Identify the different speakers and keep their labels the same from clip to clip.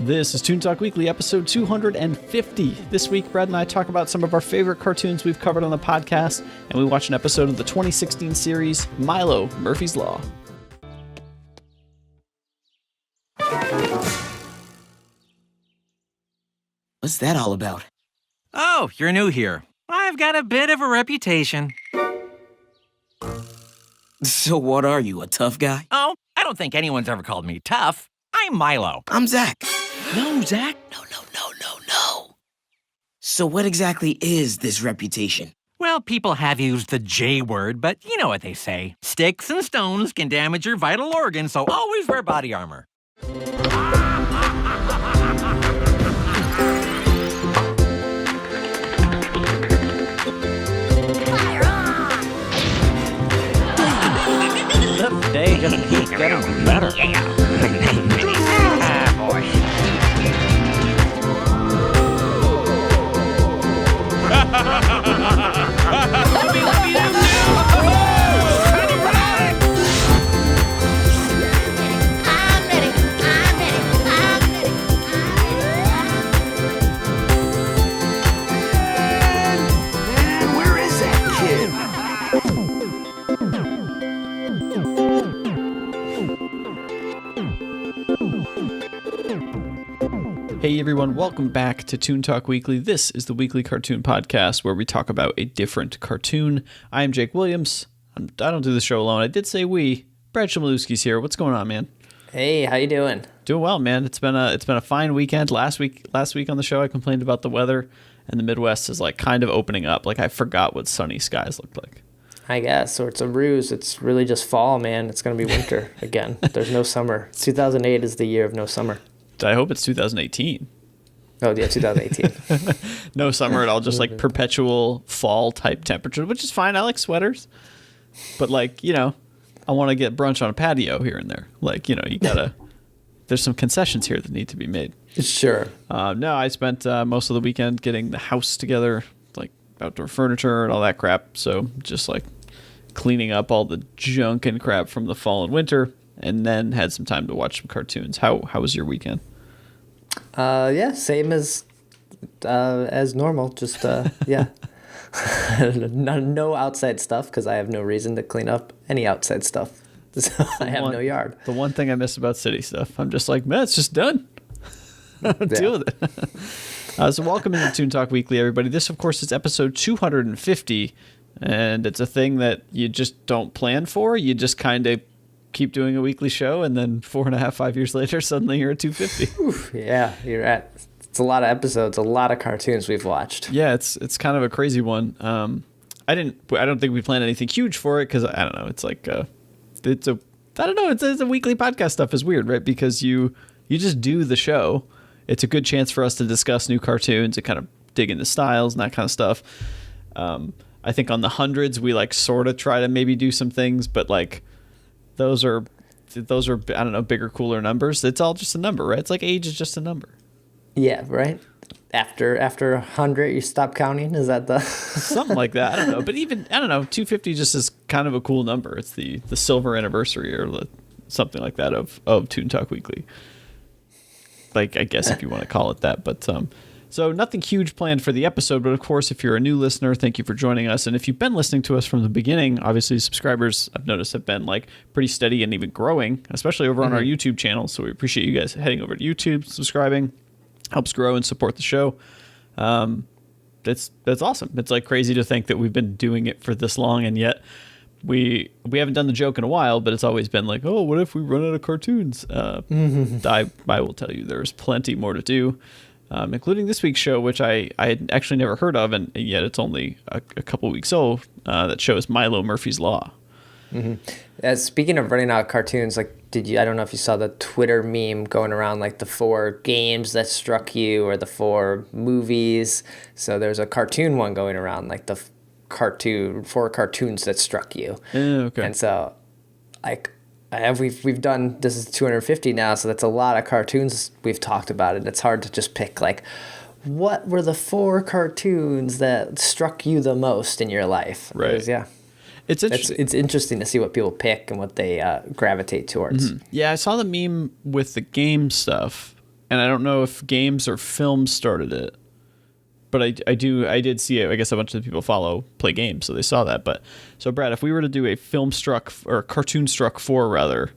Speaker 1: This is Toon Talk Weekly, episode 250. This week, Brad and I talk about some of our favorite cartoons we've covered on the podcast, and we watch an episode of the 2016 series, Milo Murphy's Law.
Speaker 2: What's that all about?
Speaker 3: Oh, you're new here. I've got a bit of a reputation.
Speaker 2: So what are you, a tough guy?
Speaker 3: Oh, I don't think anyone's ever called me tough. I'm Milo.
Speaker 2: I'm Zach.
Speaker 3: No, Zach.
Speaker 2: No. So what exactly is this reputation?
Speaker 3: Well, people have used the J word, but you know what they say. Sticks and stones can damage your vital organs, so always wear body armor. The day just keeps getting better. Boy.
Speaker 2: Where is that kid?
Speaker 1: Hey everyone, welcome back to Toon Talk Weekly. This is the weekly cartoon podcast where we talk about a different cartoon. I am Jake Williams. I don't do the show alone. I did say we. Brad Chmielewski's here. What's going on, man?
Speaker 4: Hey, how you doing?
Speaker 1: Doing well, man. It's been a fine weekend. Last week on the show, I complained about the weather, and the Midwest is like kind of opening up. Like I forgot what sunny skies looked like.
Speaker 4: I guess, or it's a ruse. It's really just fall, man. It's going to be winter again. There's no summer. 2008 is the year of no summer.
Speaker 1: I hope it's 2018.
Speaker 4: Oh, yeah, 2018.
Speaker 1: No summer at all, just like perpetual fall type temperature, which is fine. I like sweaters. But like, you know, I want to get brunch on a patio here and there. Like, you know, you gotta, there's some concessions here that need to be made.
Speaker 4: Sure.
Speaker 1: No, I spent most of the weekend getting the house together, like outdoor furniture and all that crap. So just like cleaning up all the junk and crap from the fall and winter, and then had some time to watch some cartoons. How was your weekend?
Speaker 4: Yeah, same as normal. Just yeah, no outside stuff because I have no reason to clean up any outside stuff. So I have no yard.
Speaker 1: The one thing I miss about city stuff, I'm just like, man, it's just done. Deal with it. So welcome into Toon Talk Weekly, everybody. This, of course, is episode 250, and it's a thing that you just don't plan for. You just kind of keep doing a weekly show, and then 5 years later, suddenly you're at 250.
Speaker 4: Oof, yeah, it's a lot of episodes, a lot of cartoons we've watched.
Speaker 1: Yeah, it's kind of a crazy one. I don't think we planned anything huge for it because I don't know. It's like it's a weekly podcast stuff is weird, right? Because you just do the show. It's a good chance for us to discuss new cartoons and kind of dig into styles and that kind of stuff. I think on the hundreds we like sort of try to maybe do some things, but like those are I don't know, bigger, cooler numbers. It's all just a number, right? It's like age is just a number.
Speaker 4: Yeah, right. After 100, you stop counting. Is that the
Speaker 1: something like that? I don't know, but even I don't know. 250 just is kind of a cool number. It's the silver anniversary or something like that of Toon Talk Weekly. Like I guess if you want to call it that, but so nothing huge planned for the episode, but of course, if you're a new listener, thank you for joining us. And if you've been listening to us from the beginning, obviously subscribers I've noticed have been like pretty steady and even growing, especially over on our YouTube channel. So we appreciate you guys heading over to YouTube, subscribing, helps grow and support the show. That's awesome. It's like crazy to think that we've been doing it for this long, and yet we haven't done the joke in a while, but it's always been like, oh, what if we run out of cartoons? I will tell you there's plenty more to do. Including this week's show, which I had actually never heard of, and yet it's only a couple weeks old. That show is Milo Murphy's Law.
Speaker 4: Mm-hmm. Speaking of running out of cartoons, like, I don't know if you saw the Twitter meme going around, like the 4 games that struck you or the 4 movies. So there's a cartoon one going around, like the 4 cartoons that struck you.
Speaker 1: Okay.
Speaker 4: And so, like, we've done, this is 250 now, so that's a lot of cartoons we've talked about, and it's hard to just pick like what were the 4 cartoons that struck you the most in your life.
Speaker 1: Right.
Speaker 4: Yeah,
Speaker 1: it's interesting.
Speaker 4: It's interesting to see what people pick and what they gravitate towards.
Speaker 1: Yeah, I saw the meme with the game stuff, and I don't know if games or films started it, but I did see it. I guess a bunch of the people play games, so they saw that. But so Brad, if we were to do a film struck or cartoon struck 4 rather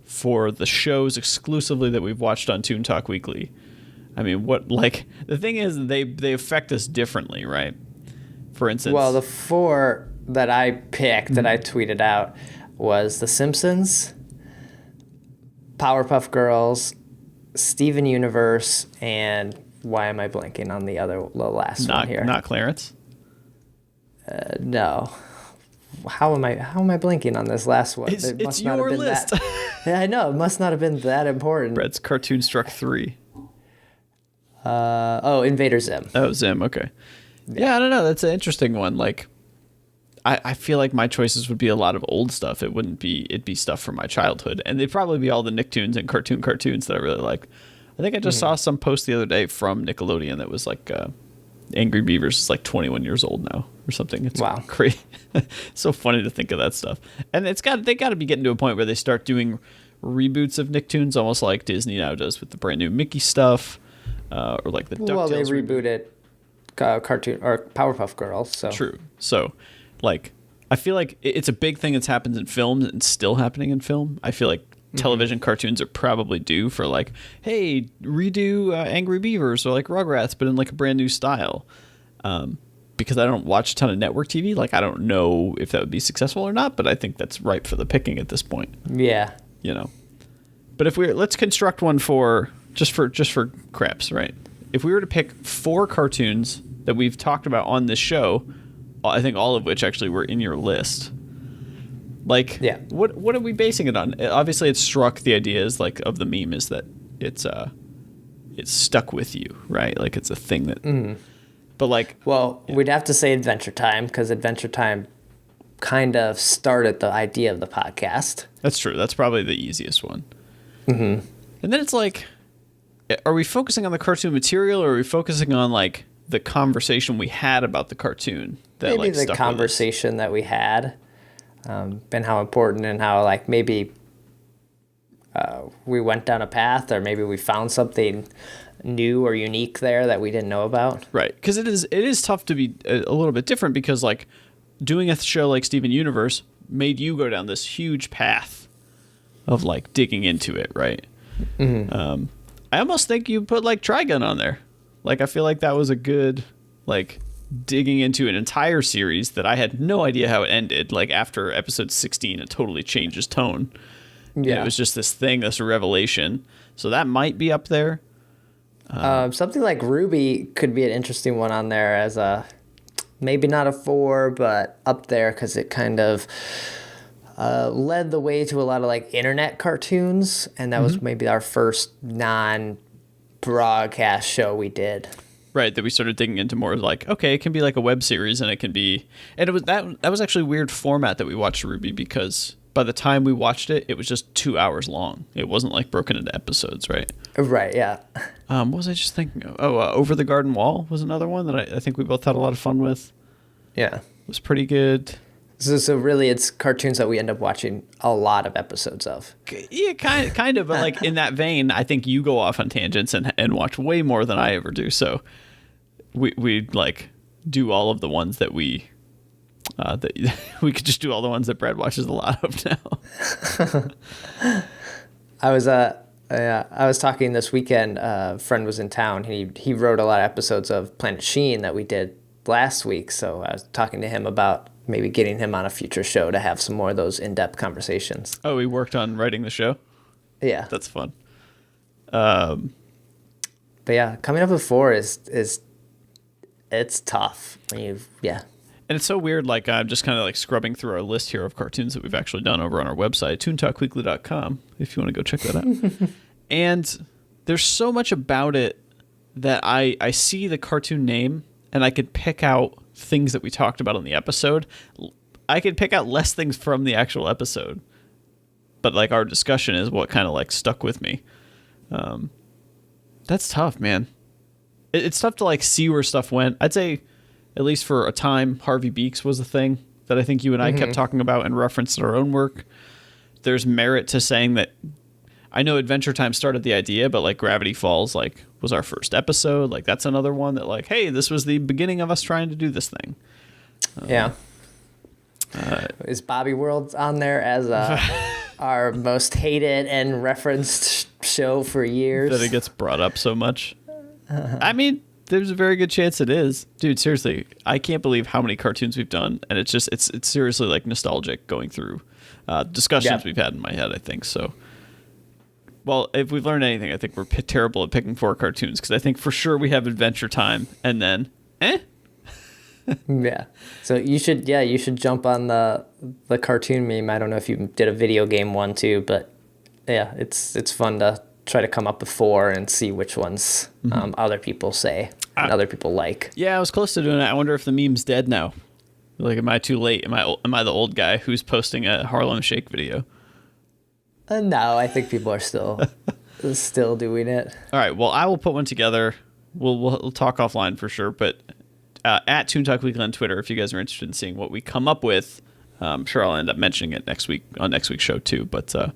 Speaker 1: for the shows exclusively that we've watched on Toon Talk Weekly, I mean, what, like, the thing is they affect us differently, right? For instance,
Speaker 4: well, the 4 that I picked that I tweeted out was The Simpsons, Powerpuff Girls, Steven Universe, and why am I blanking on the last one here?
Speaker 1: Not Clarence.
Speaker 4: No. How am I blanking on this last one?
Speaker 1: It's your list.
Speaker 4: Yeah, I know. It must not have been that important.
Speaker 1: Brett's cartoon struck 3.
Speaker 4: Invader Zim.
Speaker 1: Oh, Zim. Okay. Yeah, I don't know. That's an interesting one. Like, I feel like my choices would be a lot of old stuff. It'd be stuff from my childhood, and they'd probably be all the Nicktoons and cartoons that I really like. I think I just saw some post the other day from Nickelodeon that was like Angry Beavers is like 21 years old now or something. It's
Speaker 4: wow,
Speaker 1: crazy. So funny to think of that stuff. And they got to be getting to a point where they start doing reboots of Nicktoons, almost like Disney now does with the brand new Mickey stuff, or like the DuckTales.
Speaker 4: Well, they rebooted cartoon or Powerpuff Girls. So
Speaker 1: true. So, like, I feel like it's a big thing that's happened in film and still happening in film. I feel like television cartoons are probably due for, like, hey, redo Angry Beavers or like Rugrats, but in like a brand new style. Because I don't watch a ton of network TV, like, I don't know if that would be successful or not, but I think that's ripe for the picking at this point.
Speaker 4: Yeah.
Speaker 1: You know. But let's construct one for just for craps, right? If we were to pick 4 cartoons that we've talked about on this show, I think all of which actually were in your list. Like,
Speaker 4: yeah.
Speaker 1: What are we basing it on? Obviously, it's struck. The idea is, like, of the meme is that it's stuck with you, right? Like, it's a thing that. But like,
Speaker 4: well, we'd have to say Adventure Time, because Adventure Time kind of started the idea of the podcast.
Speaker 1: That's true. That's probably the easiest one. And then it's like, are we focusing on the cartoon material, or are we focusing on, like, the conversation we had about the cartoon? That,
Speaker 4: maybe
Speaker 1: like,
Speaker 4: the conversation that we had, and how important, and how, like, maybe we went down a path, or maybe we found something new or unique there that we didn't know about.
Speaker 1: Right, because it is tough to be a little bit different, because, like, doing a show like Steven Universe made you go down this huge path of, like, digging into it, right? I almost think you put, like, Trigun on there. Like, I feel like that was a good, like, digging into an entire series that I had no idea how it ended. Like, after episode 16, it totally changes tone. Yeah, it was just this thing, this revelation. So that might be up there.
Speaker 4: Something like Ruby could be an interesting one on there as a, maybe not a 4, but up there, because it kind of led the way to a lot of, like, internet cartoons, and that was maybe our first non-broadcast show we did.
Speaker 1: Right, that we started digging into more, like, okay, it can be like a web series, and it can be, and it was that was actually a weird format that we watched Ruby, because by the time we watched it, it was just 2 hours long. It wasn't, like, broken into episodes, right?
Speaker 4: Right, yeah.
Speaker 1: What was I just thinking of? Over the Garden Wall was another one that I think we both had a lot of fun with.
Speaker 4: Yeah.
Speaker 1: It was pretty good.
Speaker 4: So really, it's cartoons that we end up watching a lot of episodes of.
Speaker 1: Yeah, kind of, but, like, in that vein, I think you go off on tangents and watch way more than I ever do. So we like do all of the ones that we we could just do all the ones that Brad watches a lot of now.
Speaker 4: I was talking this weekend. A friend was in town. He wrote a lot of episodes of Planet Sheen that we did last week. So I was talking to him about maybe getting him on a future show to have some more of those in-depth conversations.
Speaker 1: Oh, he worked on writing the show?
Speaker 4: Yeah.
Speaker 1: That's fun.
Speaker 4: But yeah, coming up with 4 is it's tough.
Speaker 1: And it's so weird, like, I'm just kind of, like, scrubbing through our list here of cartoons that we've actually done over on our website, toontalkweekly.com, if you want to go check that out. And there's so much about it that I see the cartoon name, and I could pick out things that we talked about on the episode. I could pick out less things from the actual episode, but, like, our discussion is what kind of, like, stuck with me. That's tough, man. It's tough to, like, see where stuff went. I'd say, at least for a time, Harvey Beaks was a thing that I think you and I kept talking about and referenced in our own work. There's merit to saying that I know Adventure Time started the idea, but like Gravity Falls like was our first episode. Like that's another one that like, hey, this was the beginning of us trying to do this thing.
Speaker 4: Yeah. Is Bobby World on there as our most hated and referenced show for years?
Speaker 1: That it gets brought up so much. I mean, there's a very good chance it is. Dude, seriously, I can't believe how many cartoons we've done. And it's just, it's seriously like nostalgic going through discussions we've had in my head, I think. So, well, if we've learned anything, I think we're terrible at picking 4 cartoons because I think for sure we have Adventure Time and then,
Speaker 4: Yeah. So you should jump on the cartoon meme. I don't know if you did a video game one too, but yeah, it's fun to try to come up with 4 and see which ones other people say and other people like.
Speaker 1: Yeah, I was close to doing it. I wonder if the meme's dead now. Like, am I too late? Am I the old guy who's posting a Harlem Shake video?
Speaker 4: No, I think people are still doing it.
Speaker 1: All right. Well, I will put one together. We'll talk offline for sure, but. At Toon Talk Weekly on Twitter, if you guys are interested in seeing what we come up with, I'm sure I'll end up mentioning it next week on next week's show too. But so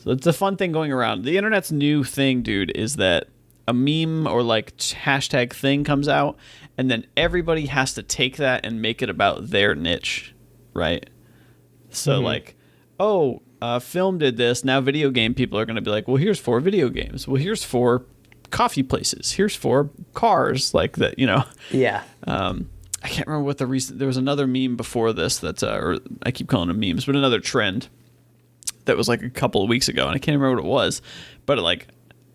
Speaker 1: it's a fun thing going around. The internet's new thing, dude, is that a meme or like hashtag thing comes out, and then everybody has to take that and make it about their niche, right? So like, film did this. Now video game people are going to be like, well, here's 4 video games. Well, here's 4 coffee places. Here's 4 cars, like that, you know.
Speaker 4: Yeah.
Speaker 1: I can't remember what the recent. There was another meme before this that's, or I keep calling them memes, but another trend that was like a couple of weeks ago, and I can't remember what it was, but like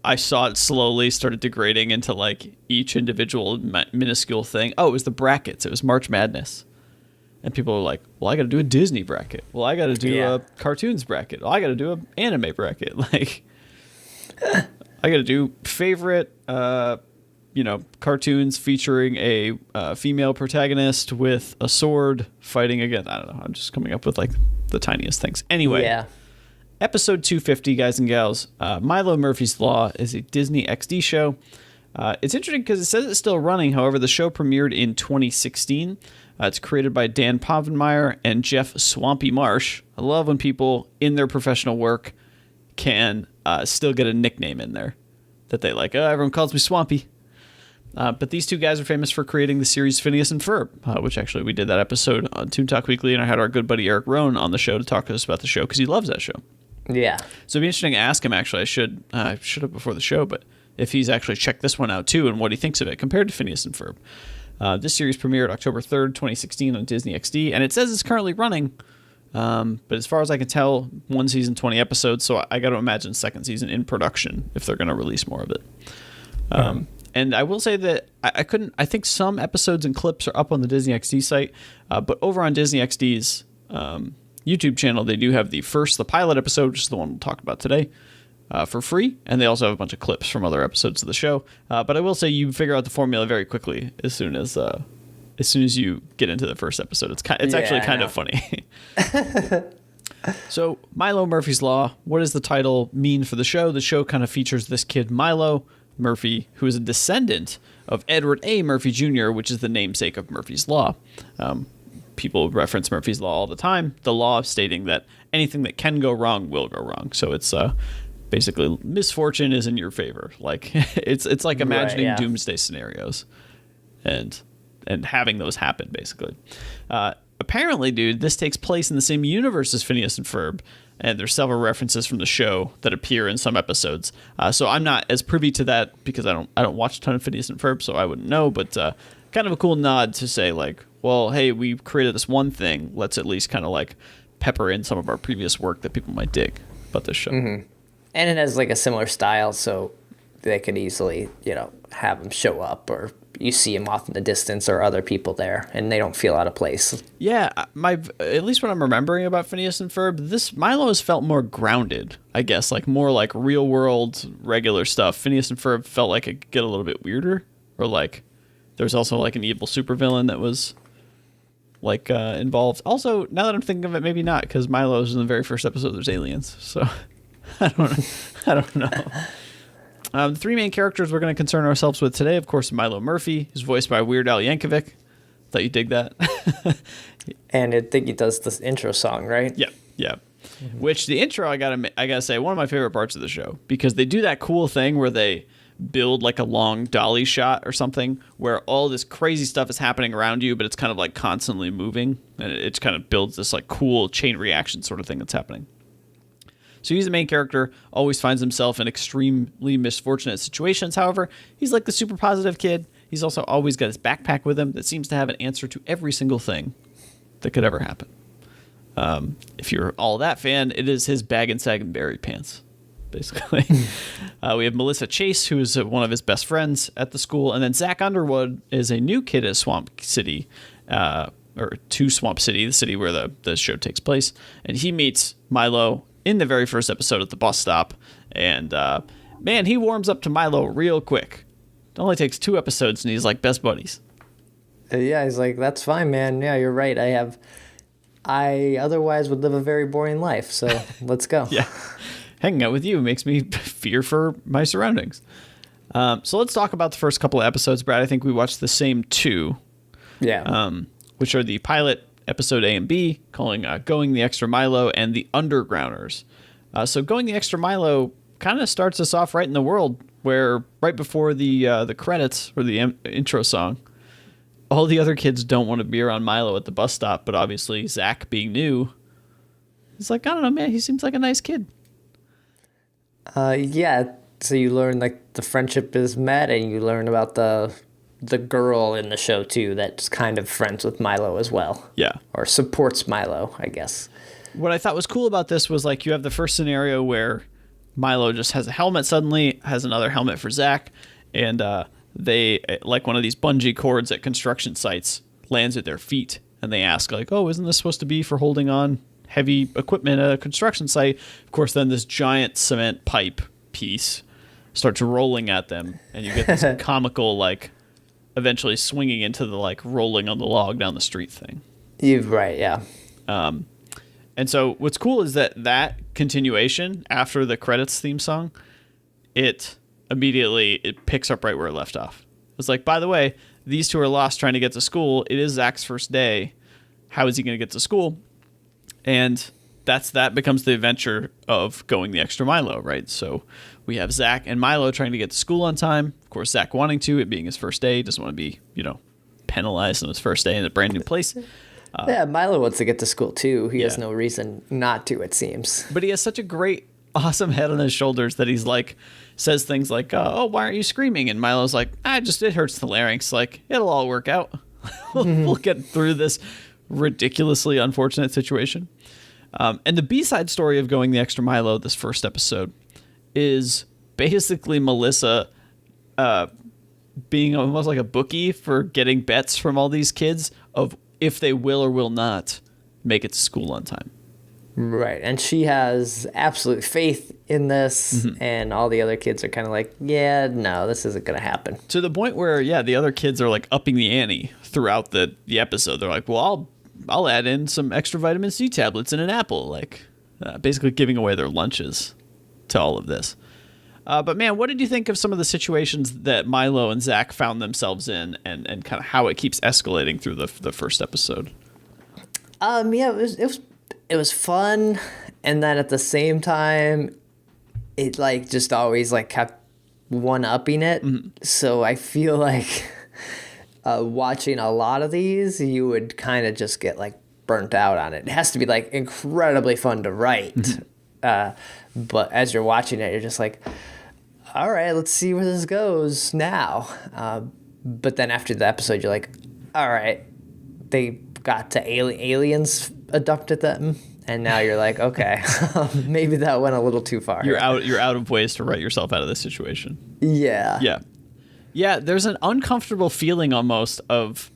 Speaker 1: I saw it slowly started degrading into like each individual minuscule thing. Oh, it was the brackets. It was March Madness. And people were like, well, I got to do a Disney bracket. Well, I got to do a cartoons bracket. Well, I got to do an anime bracket. Like, I got to do favorite, cartoons featuring a female protagonist with a sword fighting against. I don't know. I'm just coming up with like the tiniest things. Anyway, episode 250, guys and gals. Milo Murphy's Law is a Disney XD show. It's interesting because it says it's still running. However, the show premiered in 2016. It's created by Dan Povenmire and Jeff Swampy Marsh. I love when people in their professional work can still get a nickname in there that they like. Oh, everyone calls me Swampy. But these two guys are famous for creating the series Phineas and Ferb, which actually we did that episode on Toon Talk Weekly, and I had our good buddy Eric Rohn on the show to talk to us about the show because he loves that show.
Speaker 4: Yeah.
Speaker 1: So it'd be interesting to ask him, actually. I should have before the show, but if he's actually checked this one out too and what he thinks of it compared to Phineas and Ferb. This series premiered October 3rd, 2016 on Disney XD, and it says it's currently running. But as far as I can tell, 1 season, 20 episodes, so I got to imagine second season in production if they're going to release more of it. And I will say that I think some episodes and clips are up on the Disney XD site, but over on Disney XD's YouTube channel, they do have the pilot episode, which is the one we'll talk about today, for free, and they also have a bunch of clips from other episodes of the show. But I will say you figure out the formula very quickly as soon as you get into the first episode. It's actually kind of funny. So Milo Murphy's Law, what does the title mean for the show? The show kind of features this kid Milo Murphy, who is a descendant of Edward A. Murphy Jr., which is the namesake of Murphy's Law. People reference Murphy's Law all the time. The law stating that anything that can go wrong will go wrong. So it's basically misfortune is in your favor. Like it's like imagining doomsday scenarios and having those happen, basically. Apparently, dude, this takes place in the same universe as Phineas and Ferb, and there's several references from the show that appear in some episodes. So I'm not as privy to that because I don't watch a ton of Phineas and Ferb, so I wouldn't know. But kind of a cool nod to say like, well, hey, we created this one thing. Let's at least kind of like pepper in some of our previous work that people might dig about this show.
Speaker 4: Mm-hmm. And it has like a similar style, so they could easily, have them show up, or you see them off in the distance, or other people there, and they don't feel out of place.
Speaker 1: Yeah, at least what I'm remembering about Phineas and Ferb, this Milo has felt more grounded, I guess, like more like real world, regular stuff. Phineas and Ferb felt like it could get a little bit weirder, or like there's also like an evil supervillain that was like involved. Also, now that I'm thinking of it, maybe not, because Milo's in the very first episode. There's aliens, so I don't know. The 3 main characters we're going to concern ourselves with today, of course, Milo Murphy, who's voiced by Weird Al Yankovic. Thought you dig that.
Speaker 4: And I think he does this intro song, right?
Speaker 1: Yeah. Which the intro, I gotta say, one of my favorite parts of the show, because they do that cool thing where they build like a long dolly shot or something where all this crazy stuff is happening around you, but it's kind of like constantly moving, and it kind of builds this like cool chain reaction sort of thing that's happening. So he's the main character, always finds himself in extremely misfortunate situations. However, he's like the super positive kid. He's also always got his backpack with him that seems to have an answer to every single thing that could ever happen. If you're all that fan, it is his bag and sag and berry pants, basically. We have Melissa Chase, who is one of his best friends at the school. And then Zach Underwood is a new kid at Swamp City, or to Swamp City, the city where the show takes place. And he meets Milo in the very first episode at the bus stop. And, man, he warms up to Milo real quick. It only takes 2 episodes, and he's like best buddies.
Speaker 4: Yeah, he's like, that's fine, man. Yeah, you're right. I otherwise would live a very boring life, so let's go.
Speaker 1: Yeah. Hanging out with you makes me fear for my surroundings. So let's talk about the first couple of episodes, Brad. I think we watched the same 2.
Speaker 4: Yeah.
Speaker 1: Which are the pilot episode A and B, calling Going the Extra Milo and the Undergrounders. So Going the Extra Milo kind of starts us off right in the world, where right before the credits, or the intro song, all the other kids don't want to be around Milo at the bus stop, but obviously Zach, being new, he's like, I don't know, man, he seems like a nice kid.
Speaker 4: Yeah, so you learn like the friendship is met, and you learn about the girl in the show too that's kind of friends with Milo as well.
Speaker 1: Yeah.
Speaker 4: Or supports Milo, I guess.
Speaker 1: What I thought was cool about this was like you have the first scenario where Milo just has a helmet suddenly, has another helmet for Zach, and they, like one of these bungee cords at construction sites, lands at their feet, and they ask like, oh, isn't this supposed to be for holding on heavy equipment at a construction site? Of course, then this giant cement pipe piece starts rolling at them, and you get this comical like eventually swinging into the like rolling on the log down the street thing.
Speaker 4: You're right, yeah.
Speaker 1: And so what's cool is that continuation after the credits theme song, it picks up right where it left off. It's like, by the way, these 2 are lost trying to get to school. It is Zach's first day. How is he going to get to school? And that becomes the adventure of Going the Extra Milo, right? So we have Zach and Milo trying to get to school on time. Of course, Zach wanting to, it being his first day, doesn't want to be, penalized on his first day in a brand new place.
Speaker 4: Yeah, Milo wants to get to school too. He has no reason not to, it seems.
Speaker 1: But he has such a great, awesome head on his shoulders that he's like, says things like, oh, why aren't you screaming? And Milo's like, it hurts the larynx. Like, it'll all work out. We'll get through this ridiculously unfortunate situation. And the B-side story of Going the Extra Milo, this first episode, is basically Melissa being almost like a bookie for getting bets from all these kids of if they will or will not make it to school on time.
Speaker 4: Right, and she has absolute faith in this, and all the other kids are kind of like, yeah, no, this isn't going to happen.
Speaker 1: To the point where, the other kids are like upping the ante throughout the episode. They're like, well, I'll add in some extra vitamin C tablets and an apple, like basically giving away their lunches to all of this. But man, what did you think of some of the situations that Milo and Zach found themselves in, and kind of how it keeps escalating through the first episode?
Speaker 4: Yeah, it was fun, and then at the same time, it like just always like kept one-upping it. So I feel like watching a lot of these, you would kind of just get like burnt out on it. It has to be like incredibly fun to write, but as you're watching it, you're just like, all right, let's see where this goes now. But then after the episode, you're like, all right, they got to aliens abducted them, and now you're like, okay, maybe that went a little too far.
Speaker 1: You're out of ways to write yourself out of this situation. Yeah, there's an uncomfortable feeling almost of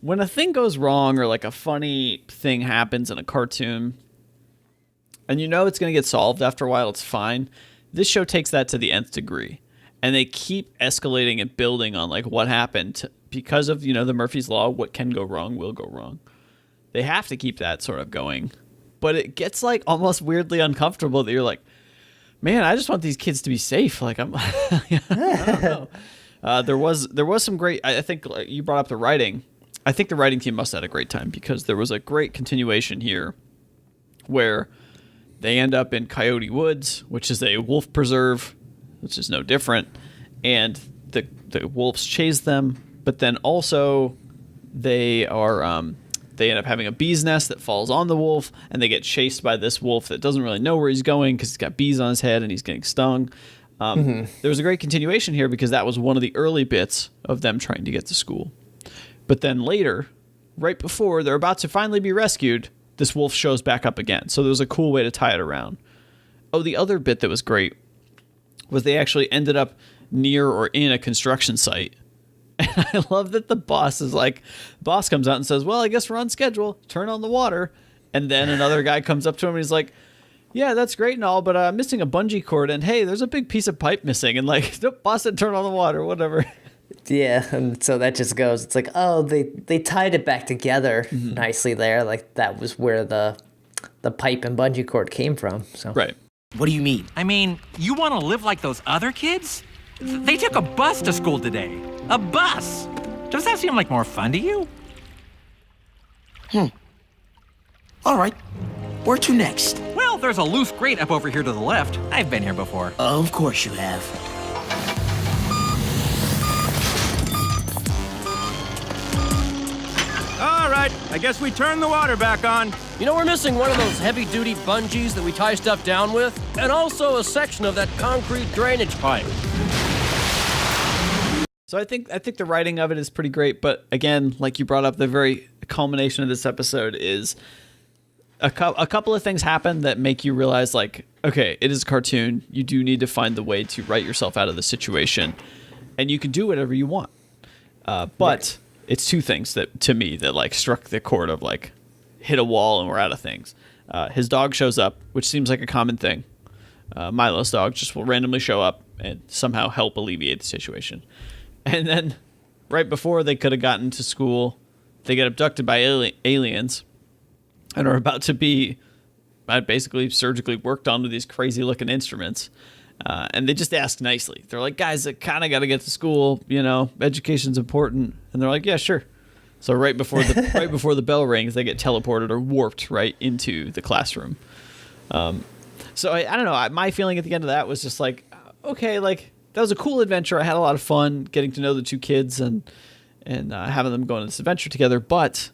Speaker 1: when a thing goes wrong, or like a funny thing happens in a cartoon, and it's going to get solved after a while. It's fine. This show takes that to the nth degree, and they keep escalating and building on like what happened because of, the Murphy's Law. What can go wrong will go wrong. They have to keep that sort of going, but it gets like almost weirdly uncomfortable that you're like, man, I just want these kids to be safe. Like I don't know. There was some great, I think you brought up the writing. I think the writing team must have had a great time, because there was a great continuation here where They end up in Coyote Woods, which is a wolf preserve, which is no different. And the wolves chase them, but then also they end up having a bee's nest that falls on the wolf, and they get chased by this wolf that doesn't really know where he's going because he's got bees on his head and he's getting stung. There was a great continuation here because that was one of the early bits of them trying to get to school. But then later, right before they're about to finally be rescued, this wolf shows back up again. So there was a cool way to tie it around. Oh, the other bit that was great was they actually ended up near or in a construction site. And I love that the boss comes out and says, well, I guess we're on schedule. Turn on the water. And then another guy comes up to him and he's like, yeah, that's great and all, but I'm missing a bungee cord. And hey, there's a big piece of pipe missing. And like, nope, boss said turn on the water, whatever.
Speaker 4: Yeah, and so that just goes, it's like, oh, they tied it back together nicely there. Like that was where the pipe and bungee cord came from. So
Speaker 1: Right.
Speaker 2: What do you mean?
Speaker 3: I mean, you want to live like those other kids? They took a bus to school today. A bus! Does that seem like more fun to you?
Speaker 2: All right. Where to next?
Speaker 3: Well, there's a loose grate up over here to the left. I've been here before.
Speaker 2: Of course you have.
Speaker 5: All right, I guess we turn the water back on.
Speaker 6: You know, we're missing one of those heavy-duty bungees that we tie stuff down with, and also a section of that concrete drainage pipe.
Speaker 1: So I think the writing of it is pretty great, but again, like you brought up, the very culmination of this episode is a couple of things happen that make you realize, like, okay, it is a cartoon. You do need to find the way to write yourself out of the situation, and you can do whatever you want. But it's two things that, to me, that like struck the chord of like hit a wall and we're out of things. His dog shows up, which seems like a common thing. Milo's dog just will randomly show up and somehow help alleviate the situation. And then right before they could have gotten to school, they get abducted by aliens and are about to be basically surgically worked on with these crazy looking instruments. And they just ask nicely. They're like, guys, I kind of got to get to school. You know, education's important. And they're like, yeah, sure. So right before the bell rings, they get teleported or warped right into the classroom. So I don't know. My feeling at the end of that was just like, okay, like that was a cool adventure. I had a lot of fun getting to know the two kids and having them go on this adventure together. But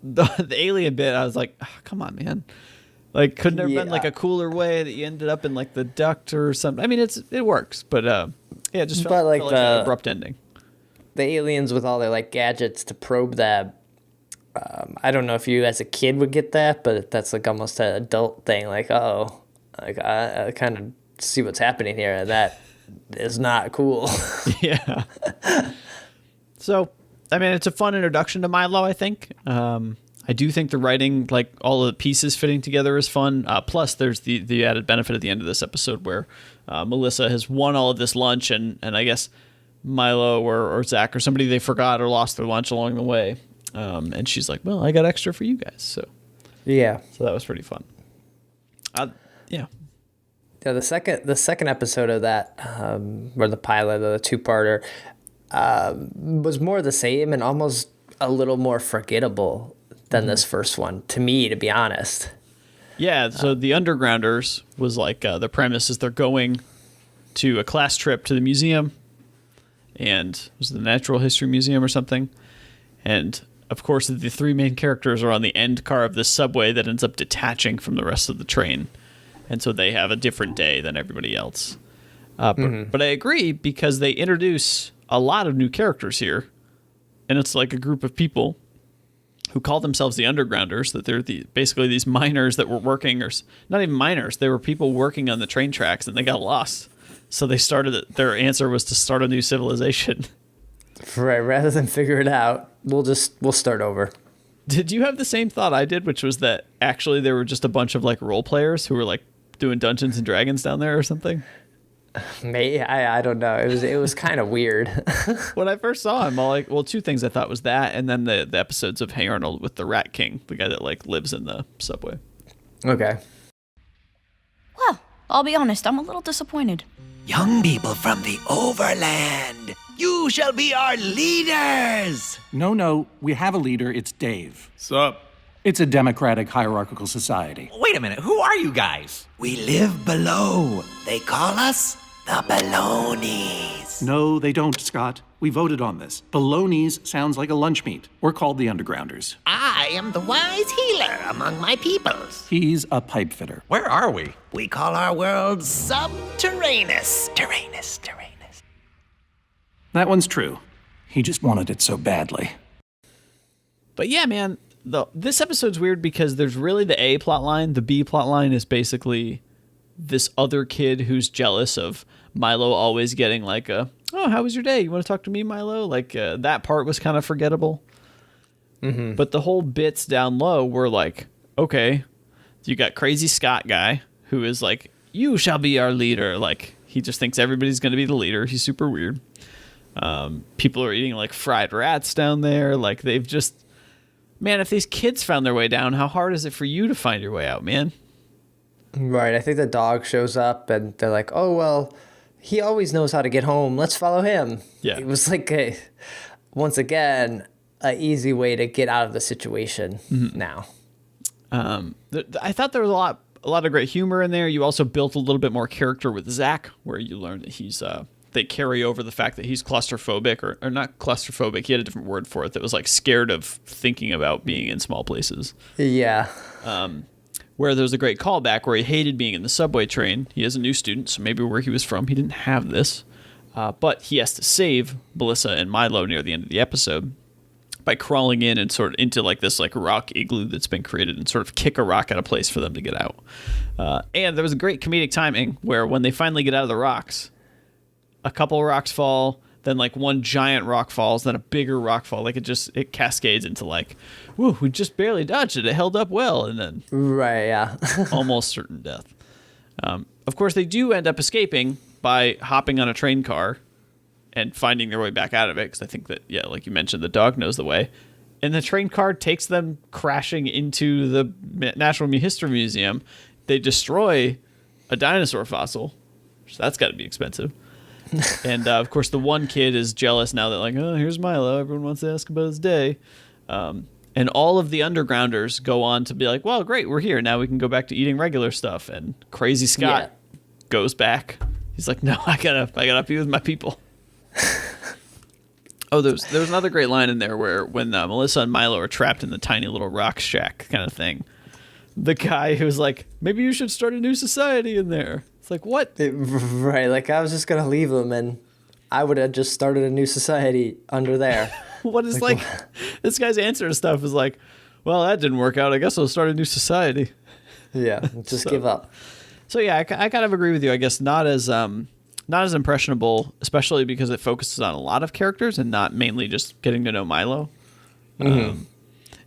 Speaker 1: the alien bit, I was like, oh, come on, man. Like, couldn't there have been like a cooler way that you ended up in like the duct or something? I mean, it works, but yeah, it just felt like an abrupt ending.
Speaker 4: The aliens with all their like gadgets to probe that. I don't know if you as a kid would get that, but that's like almost an adult thing. Like, oh, like I kind of see what's happening here, and that is not cool.
Speaker 1: Yeah. So, I mean, it's a fun introduction to Milo, I think. I do think the writing, like all of the pieces fitting together, is fun. Plus, there's the added benefit at the end of this episode where Melissa has won all of this lunch, and I guess Milo or Zach or somebody, they forgot or lost their lunch along the way. And she's like, well, I got extra for you guys. So
Speaker 4: yeah.
Speaker 1: So that was pretty fun. Yeah.
Speaker 4: Yeah, the second episode of that, or the pilot, the two-parter, was more the same and almost a little more forgettable than this first one, to me, to be honest.
Speaker 1: Yeah, so the Undergrounders was like, the premise is they're going to a class trip to the museum, and it was the Natural History Museum or something, and of course the three main characters are on the end car of this subway that ends up detaching from the rest of the train, and so they have a different day than everybody else. But I agree, because they introduce a lot of new characters here, and it's like a group of people who call themselves the Undergrounders, that they're basically these miners that were working, or not even miners, they were people working on the train tracks, and they got lost. So they their answer was to start a new civilization.
Speaker 4: Right, rather than figure it out, we'll start over.
Speaker 1: Did you have the same thought I did, which was that actually there were just a bunch of like role players who were like doing Dungeons and Dragons down there or something?
Speaker 4: Maybe, I don't know. It was kind of weird.
Speaker 1: When I first saw him, well, two things I thought was that, and then the episodes of Hey Arnold with the Rat King, the guy that like lives in the subway.
Speaker 4: Okay.
Speaker 7: Well, I'll be honest, I'm a little disappointed.
Speaker 2: Young people from the overland, you shall be our leaders.
Speaker 8: No, we have a leader. It's Dave.
Speaker 5: Sup?
Speaker 8: It's a democratic, hierarchical society.
Speaker 3: Wait a minute, who are you guys?
Speaker 2: We live below. They call us the Balonies.
Speaker 8: No, they don't, Scott. We voted on this. Balonies sounds like a lunch meat. We're called the Undergrounders.
Speaker 2: I am the wise healer among my peoples.
Speaker 8: He's a pipe fitter.
Speaker 3: Where are we?
Speaker 2: We call our world Subterraneous. Terranus.
Speaker 8: That one's true. He just wanted it so badly.
Speaker 1: But yeah, man, this episode's weird because there's really the A plot line. The B plot line is basically this other kid who's jealous of Milo always getting like oh, how was your day? You want to talk to me, Milo? Like that part was kind of forgettable. Mm-hmm. But the whole bits down low were like, okay, you got crazy Scott guy who is like, you shall be our leader. Like he just thinks everybody's going to be the leader. He's super weird. People are eating like fried rats down there. Like they've just, man, if these kids found their way down, how hard is it for you to find your way out, man?
Speaker 4: Right. I think the dog shows up and they're like, oh, well, he always knows how to get home. Let's follow him. Yeah. It was like, once again, an easy way to get out of the situation now.
Speaker 1: I thought there was a lot of great humor in there. You also built a little bit more character with Zach, where you learned that he's, they carry over the fact that he's claustrophobic or not claustrophobic. He had a different word for it that was like scared of thinking about being in small places.
Speaker 4: Yeah.
Speaker 1: Where there's a great callback where he hated being in the subway train. He is a new student, so maybe where he was from, he didn't have this. But he has to save Melissa and Milo near the end of the episode by crawling in and sort of into like this like rock igloo that's been created and sort of kick a rock at a place for them to get out. And there was a great comedic timing where when they finally get out of the rocks, a couple of rocks fall, then like one giant rock falls, then a bigger rock fall. Like it cascades into like, whoa, we just barely dodged it. It held up well. And then
Speaker 4: right, yeah.
Speaker 1: almost certain death. Of course, they do end up escaping by hopping on a train car and finding their way back out of it. Because I think that, yeah, like you mentioned, the dog knows the way. And the train car takes them crashing into the Natural History Museum. They destroy a dinosaur fossil. So that's got to be expensive. And of course, the one kid is jealous now that like, oh, here's Milo. Everyone wants to ask about his day. And all of the Undergrounders go on to be like, well, great, we're here. Now we can go back to eating regular stuff. And Crazy Scott goes back. He's like, no, I gotta be with my people. Oh, there was another great line in there where when Melissa and Milo are trapped in the tiny little rock shack kind of thing, the guy who's like, maybe you should start a new society in there. It's like, what?
Speaker 4: Right, like I was just going to leave them and I would have just started a new society under there.
Speaker 1: What is like this guy's answer to stuff is like, well, that didn't work out. I guess I'll start a new society.
Speaker 4: Yeah, just give up.
Speaker 1: So yeah, I kind of agree with you. I guess not as impressionable, especially because it focuses on a lot of characters and not mainly just getting to know Milo. Mm-hmm.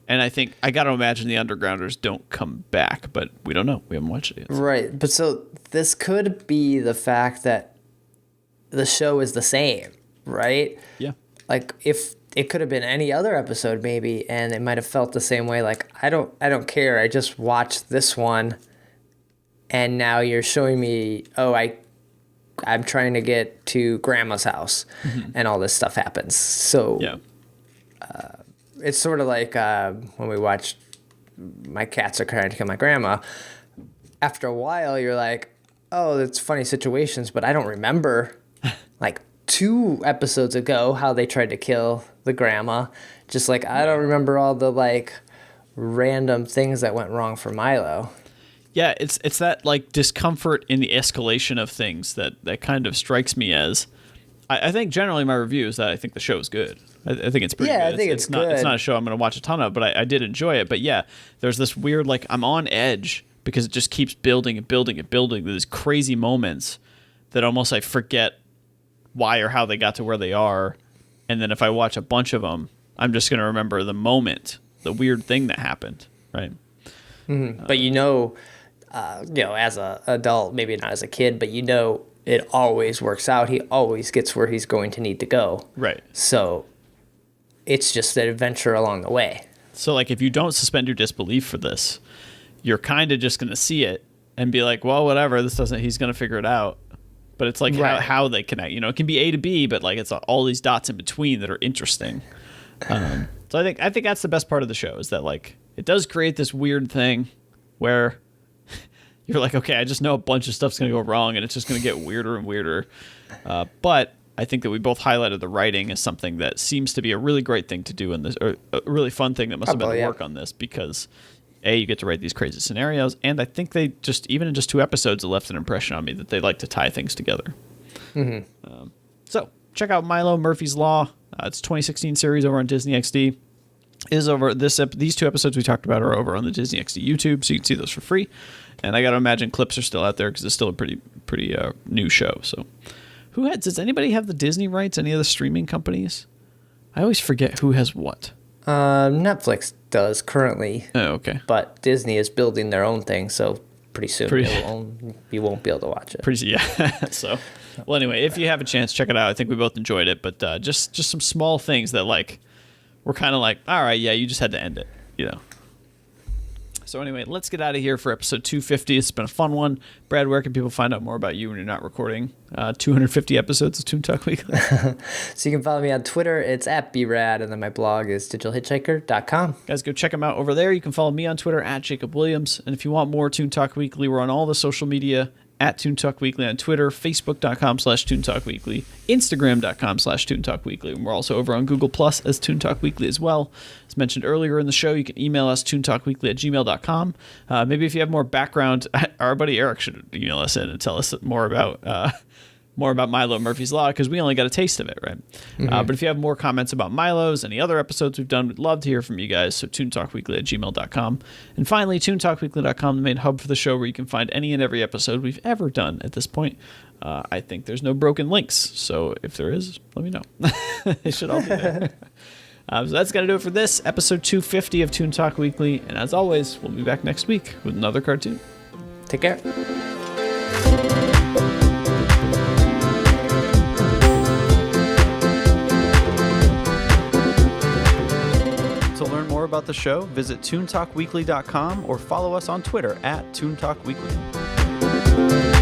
Speaker 1: And I think I got to imagine the Undergrounders don't come back, but we don't know. We haven't watched it yet.
Speaker 4: Right, but so this could be the fact that the show is the same, right?
Speaker 1: Yeah.
Speaker 4: Like if it could have been any other episode maybe, and it might have felt the same way. Like I don't care. I just watched this one, and now you're showing me. Oh, I'm trying to get to Grandma's house, and all this stuff happens. So
Speaker 1: yeah.
Speaker 4: It's sort of like when we watched My Cats Are Trying to Kill My Grandma. After a while, you're like, oh, it's funny situations, but I don't remember like 2 episodes ago how they tried to kill the grandma. Just like I don't remember all the like random things that went wrong for Milo.
Speaker 1: Yeah, it's that like discomfort in the escalation of things that kind of strikes me as. I think generally my review is that I think the show is good. I think it's pretty good.
Speaker 4: Yeah, I think it's good.
Speaker 1: It's not a show I'm going to watch a ton of, but I did enjoy it. But yeah, there's this weird, like, I'm on edge because it just keeps building and building and building. These crazy moments that almost I forget why or how they got to where they are. And then if I watch a bunch of them, I'm just going to remember the moment, the weird thing that happened, right?
Speaker 4: Mm-hmm. But as an adult, maybe not as a kid, but it always works out. He always gets where he's going to need to go.
Speaker 1: Right.
Speaker 4: So it's just an adventure along the way.
Speaker 1: So like if you don't suspend your disbelief for this, you're kind of just going to see it and be like, well, whatever, he's going to figure it out. But it's like how they connect. It can be A to B, but like it's all these dots in between that are interesting. So I think that's the best part of the show is that like it does create this weird thing where you're like, okay, I just know a bunch of stuff's going to go wrong and it's just going to get weirder and weirder. But I think that we both highlighted the writing as something that seems to be a really great thing to do in this, or a really fun thing that must have been the work on this, because you get to write these crazy scenarios, and I think they just, even in just 2 episodes, it left an impression on me that they like to tie things together. Mm-hmm. So check out Milo Murphy's Law. It's a 2016 series over on Disney XD. Is over these 2 episodes we talked about are over on the Disney XD YouTube, so you can see those for free. And I got to imagine clips are still out there because it's still a pretty new show. So, does anybody have the Disney rights? Any of the streaming companies? I always forget who has what.
Speaker 4: Netflix does currently.
Speaker 1: Oh, okay.
Speaker 4: But Disney is building their own thing, so pretty soon you won't be able to watch it.
Speaker 1: Yeah. So, well, anyway, if you have a chance, check it out. I think we both enjoyed it, but just some small things that we're kind of like, all right, yeah, you just had to end it, you know. So anyway, let's get out of here for episode 250. It's been a fun one. Brad, where can people find out more about you when you're not recording 250 episodes of Toon Talk Weekly?
Speaker 4: So you can follow me on Twitter. It's @brad, and then my blog is digitalhitchhiker.com.
Speaker 1: Guys, go check them out over there. You can follow me on Twitter @JacobWilliams. And if you want more Toon Talk Weekly, we're on all the social media @Toon Talk Weekly on Twitter, Facebook.com/Toon Talk Weekly, Instagram.com/Toon Talk Weekly. And we're also over on Google Plus as Toon Talk Weekly as well. As mentioned earlier in the show, you can email us toontalkweekly@gmail.com. Maybe if you have more background, our buddy Eric should email us in and tell us more about Milo Murphy's Law, because we only got a taste of it, right? Mm-hmm. But if you have more comments about Milo's, any other episodes we've done, we'd love to hear from you guys. So toontalkweekly@gmail.com. And finally, toontalkweekly.com, the main hub for the show where you can find any and every episode we've ever done at this point. I think there's no broken links. So if there is, let me know. They should all be there. So that's going to do it for this episode 250 of Toon Talk Weekly. And as always, we'll be back next week with another cartoon.
Speaker 4: Take care.
Speaker 1: To learn more about the show, visit toontalkweekly.com or follow us on Twitter @ToonTalkWeekly.